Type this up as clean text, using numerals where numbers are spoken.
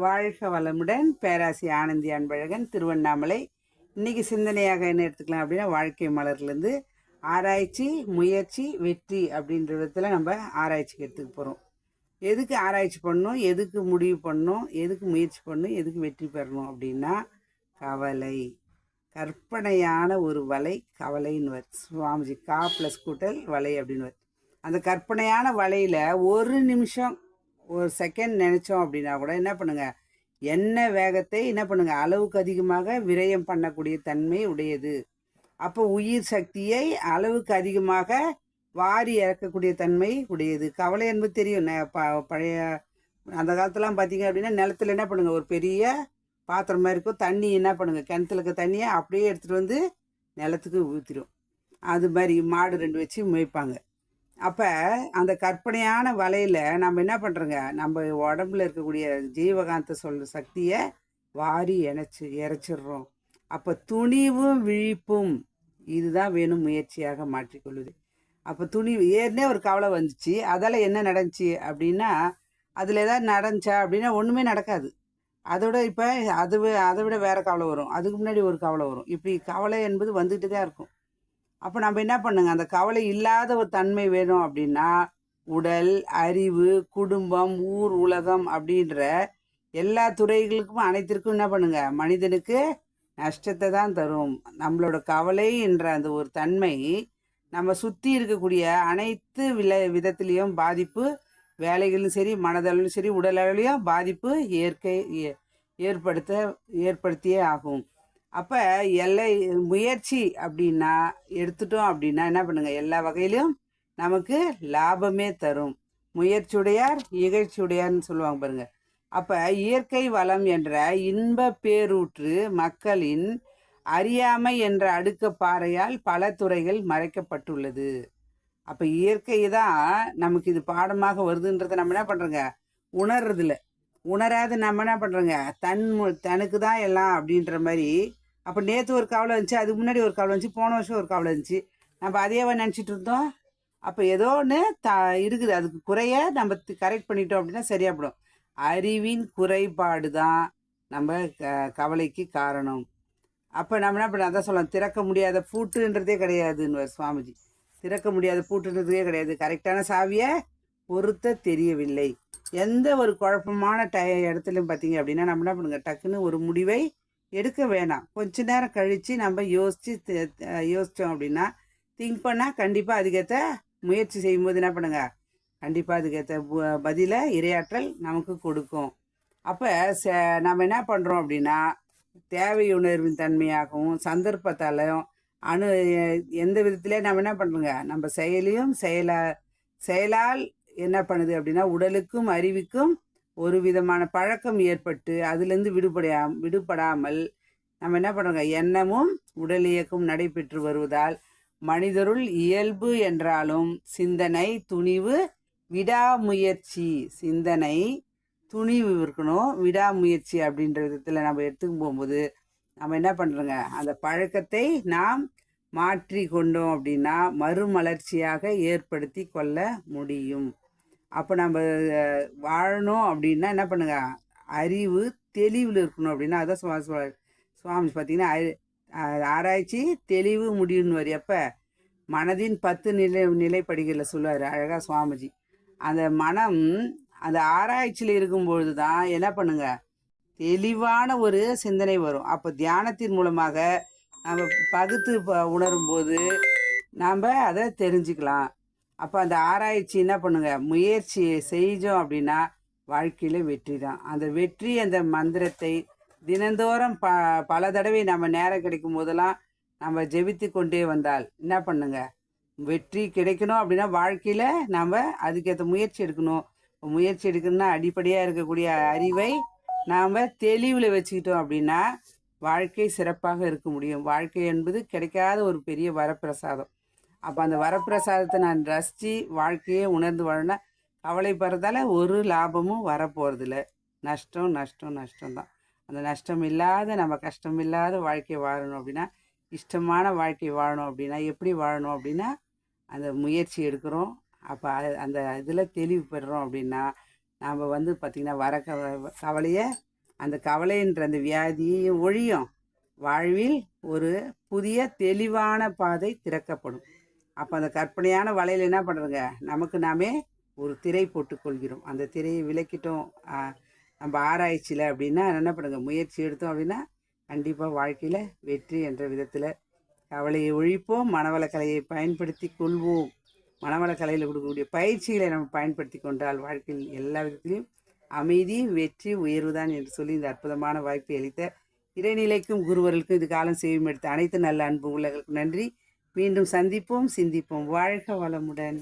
வாழ்க வளமுடன். பேராசி ஆனந்தி அன்பழகன், திருவண்ணாமலை. இன்னைக்கு சிந்தனையாக என்ன எடுத்துக்கலாம் அப்படின்னா, வாழ்க்கை மலர்லேருந்து ஆராய்ச்சி, முயற்சி, வெற்றி அப்படின்ற விதத்தில் நம்ம ஆராய்ச்சிக்கு எடுத்துக்க போகிறோம். எதுக்கு ஆராய்ச்சி பண்ணணும், எதுக்கு முடிவு பண்ணணும், எதுக்கு முயற்சி பண்ணணும், எதுக்கு வெற்றி பெறணும் அப்படின்னா, கவலை, கற்பனையான ஒரு வலை கவலைன்னு சுவாமிஜி கா ப்ளஸ் கூட்டல் வலை அப்படின்னு அந்த கற்பனையான வலையில் ஒரு நிமிஷம் ஒரு செகண்ட் நினச்சோம் அப்படின்னா கூட என்ன பண்ணுங்க, என்ன வேகத்தை என்ன பண்ணுங்க, அளவுக்கு அதிகமாக விரயம் பண்ணக்கூடிய தன்மை உடையது. அப்போ உயிர் சக்தியை அளவுக்கு அதிகமாக வாரி இறக்கக்கூடிய தன்மை உடையது. கவலை என்பது தெரியும். பழைய அந்த காலத்துலாம் பார்த்தீங்க அப்படின்னா நிலத்துல என்ன பண்ணுங்க, ஒரு பெரிய பாத்திரம் மாதிரி இருக்கும், தண்ணி என்ன பண்ணுங்க, கிணத்துல இருக்க தண்ணியை அப்படியே எடுத்துகிட்டு வந்து நிலத்துக்கு ஊற்றிடும். அது மாதிரி மாடு 2 வச்சு மேய்ப்பாங்க. அப்போ அந்த கற்பனையான வலையில் நம்ம என்ன பண்ணுறோங்க, நம்ம உடம்புல இருக்கக்கூடிய ஜீவகாந்த சக்தியை வாரி இறைச்சிடுறோம். அப்போ துணிவும் விழிப்பும் இதுதான் வேணும் முயற்சியாக மாற்றிக்கொள்ளுது. அப்போ துணிவு ஏற்கனவே ஒரு கவலை வந்துச்சு, அதால் என்ன நடந்துச்சு அப்படின்னா, அதில் ஏதாவது நடந்துச்சா அப்படின்னா ஒன்றுமே நடக்காது. அதோட இப்போ அதை விட வேறு கவலை வரும், அதுக்கு முன்னாடி ஒரு கவலை வரும். இப்படி கவலை என்பது வந்துட்டு தான் இருக்கும். அப்போ நம்ம என்ன பண்ணுங்க, அந்த கவலை இல்லாத ஒரு தன்மை வேணும் அப்படின்னா, உடல், அறிவு, குடும்பம், ஊர், உலகம் அப்படின்ற எல்லா துறைகளுக்கும் அனைத்திற்கும் என்ன பண்ணுங்க, மனிதனுக்கு நஷ்டத்தை தான் தரும். நம்மளோட கவலை என்ற அந்த ஒரு தன்மை நம்ம சுற்றி இருக்கக்கூடிய அனைத்து விதத்திலையும் பாதிப்பு, வேலைகளும் சரி, மனதளவிலும் சரி, உடலளவிலையும் பாதிப்பு ஏற்படுத்தியே ஆகும். அப்போ முயற்சி அப்படின்னா எடுத்துட்டோம் அப்படின்னா என்ன பண்ணுங்க, எல்லா வகையிலும் நமக்கு லாபமே தரும். முயற்சியுடையார் இகழ்ச்சியுடையார்னு சொல்லுவாங்க பாருங்க. அப்போ இயற்கை வளம் என்ற இன்ப பேரூற்று மக்களின் அறியாமை என்ற அடுக்க பாறையால் பல துறைகள் மறைக்கப்பட்டுள்ளது. அப்போ இயற்கை தான் நமக்கு இது பாடமாக வருதுன்றதை நம்ம என்ன பண்ணுறோங்க, உணர்றதில்ல. உணராது நம்ம என்ன பண்ணுறோங்க, தனக்கு தான் எல்லாம் அப்படின்ற மாதிரி. அப்போ நேற்று ஒரு கவலை இருந்துச்சு, அதுக்கு முன்னாடி ஒரு கவலை இருந்துச்சு, போன வருஷம் ஒரு கவலை இருந்துச்சு, நம்ம அதையேவா நினச்சிட்டு இருந்தோம். அப்போ ஏதோ ஒன்று இருக்குது, அதுக்கு குறைய நம்ம கரெக்ட் பண்ணிட்டோம் அப்படின்னா சரியாப்படும். அறிவின் குறைபாடு தான் நம்ம கவலைக்கு காரணம். அப்போ நம்ம என்ன பண்ண, அதான் சொல்லலாம், திறக்க முடியாத பூட்டுன்றதே கிடையாதுன்னு சுவாமிஜி. திறக்க முடியாத பூட்டுன்றதே கிடையாது, கரெக்டான சாவியை பொருத்த தெரியவில்லை. எந்த ஒரு குழப்பமான இடத்துலையும் பார்த்தீங்க அப்படின்னா நம்ம என்ன பண்ணுங்க, டக்குன்னு ஒரு முடிவை எடுக்க வேணாம். கொஞ்ச நேரம் கழித்து நம்ம யோசித்தோம் அப்படின்னா, திங்க் பண்ணால் கண்டிப்பாக அதுக்கேற்ற முயற்சி செய்யும்போது என்ன பண்ணுங்க, கண்டிப்பாக அதுக்கேற்ற பதிலை இரையாற்றல் நமக்கு கொடுக்கும். அப்போ நம்ம என்ன பண்ணுறோம் அப்படின்னா, தேவையுணர்வின் தன்மையாகவும் சந்தர்ப்பத்தாலும் எந்த விதத்திலே நம்ம என்ன பண்ணுறோங்க, நம்ம செயலால் என்ன பண்ணுது அப்படின்னா, உடலுக்கும் அறிவுக்கும் ஒரு விதமான பழக்கம் ஏற்பட்டு அதுலேருந்து விடுபடாமல் நம்ம என்ன பண்ணுறோங்க, எண்ணமும் உடல் இயக்கம் நடைபெற்று வருவதால் மனிதருள் இயல்பு என்றாலும் சிந்தனை, துணிவு, விடாமுயற்சி, சிந்தனை, துணிவு இருக்கணும், விடாமுயற்சி அப்படின்ற விதத்தில் நம்ம எடுத்துக்கும் போகும்போது நம்ம என்ன பண்ணுறோங்க, அந்த பழக்கத்தை நாம் மாற்றி கொண்டோம் அப்படின்னா மறுமலர்ச்சியாக ஏற்படுத்தி கொள்ள முடியும். அப்போ நம்ம வாழணும் அப்படின்னா என்ன பண்ணுங்க, அறிவு தெளிவில் இருக்கணும் அப்படின்னா அதான் சுவாமி பார்த்தீங்கன்னா ஆராய்ச்சி தெளிவு முடிவுன்னு வரி. அப்போ மனதின் 10 நிலைப்படிகளில் சொல்லுவார் அழகாக சுவாமிஜி. அந்த மனம் அந்த ஆராய்ச்சியில் இருக்கும்பொழுது தான் என்ன பண்ணுங்க, தெளிவான ஒரு சிந்தனை வரும். அப்போ தியானத்தின் மூலமாக நம்ம பகுத்து உணரும்போது நாம் அதை தெரிஞ்சுக்கலாம். அப்போ அந்த ஆராய்ச்சி என்ன பண்ணுங்க, முயற்சி செஞ்சோம் அப்படின்னா வாழ்க்கையில் வெற்றி தான். அந்த வெற்றி அந்த மந்திரத்தை தினந்தோறும் பல தடவை நம்ம நேரம் கிடைக்கும் போதெல்லாம் நம்ம ஜெபித்து கொண்டே வந்தால் என்ன பண்ணுங்க, வெற்றி கிடைக்கணும் அப்படின்னா வாழ்க்கையில் நாம் அதுக்கேற்ற முயற்சி எடுக்கணும். முயற்சி எடுக்கணும்னா அடிப்படையாக இருக்கக்கூடிய அறிவை நாம் தெளிவில் வச்சுக்கிட்டோம் அப்படின்னா வாழ்க்கை சிறப்பாக இருக்க முடியும். வாழ்க்கை என்பது கிடைக்காத ஒரு பெரிய வரப்பிரசாதம். அப்போ அந்த வரப்பிரசாதத்தை நான் ரசித்து வாழ்க்கையே உணர்ந்து வாழனா கவலைப்படுறதால ஒரு லாபமும் வரப்போகிறதில்ல. நஷ்டம் நஷ்டம் நஷ்டம்தான். அந்த நஷ்டம் இல்லாத நம்ம கஷ்டம் இல்லாத வாழ்க்கை வாழணும் அப்படின்னா, இஷ்டமான வாழ்க்கை வாழணும் அப்படின்னா எப்படி வாழணும் அப்படின்னா, அந்த முயற்சி எடுக்கிறோம். அப்போ அந்த இதில் தெளிவு பெறுறோம் அப்படின்னா நாம் பார்த்திங்கன்னா கவலையை அந்த கவலைன்ற அந்த வியாதியும் ஒழியும். வாழ்வில் ஒரு புதிய தெளிவான பாதை திறக்கப்படும். அப்போ அந்த கற்பனையான வலையில் என்ன பண்ணுறோங்க, நமக்கு நாமே ஒரு திரை போட்டுக்கொள்கிறோம். அந்த திரையை விலக்கிட்டோம் நம்ம ஆராய்ச்சியில் அப்படின்னா என்ன பண்ணுங்க, முயற்சி எடுத்தோம் அப்படின்னா கண்டிப்பாக வாழ்க்கையில் வெற்றி என்ற விதத்தில் கவலையை ஒழிப்போம். மனவளக்கலையை பயன்படுத்தி கொள்வோம். மனவளக்கலையில் கொடுக்கக்கூடிய பயிற்சிகளை நம்ம பயன்படுத்தி கொண்டால் வாழ்க்கையில் எல்லா விதத்திலையும் அமைதி, வெற்றி, உயர்வுதான் என்று சொல்லி இந்த அற்புதமான வாய்ப்பை அளித்த இறைநிலைக்கும் குருவர்களுக்கும் இது காலம் செய்யும் எடுத்த அனைத்து நல்ல அன்பு உள்ளவர்களுக்கும் நன்றி. மீண்டும் சந்திப்போம், சிந்திப்போம். வாழ்க வளமுடன்.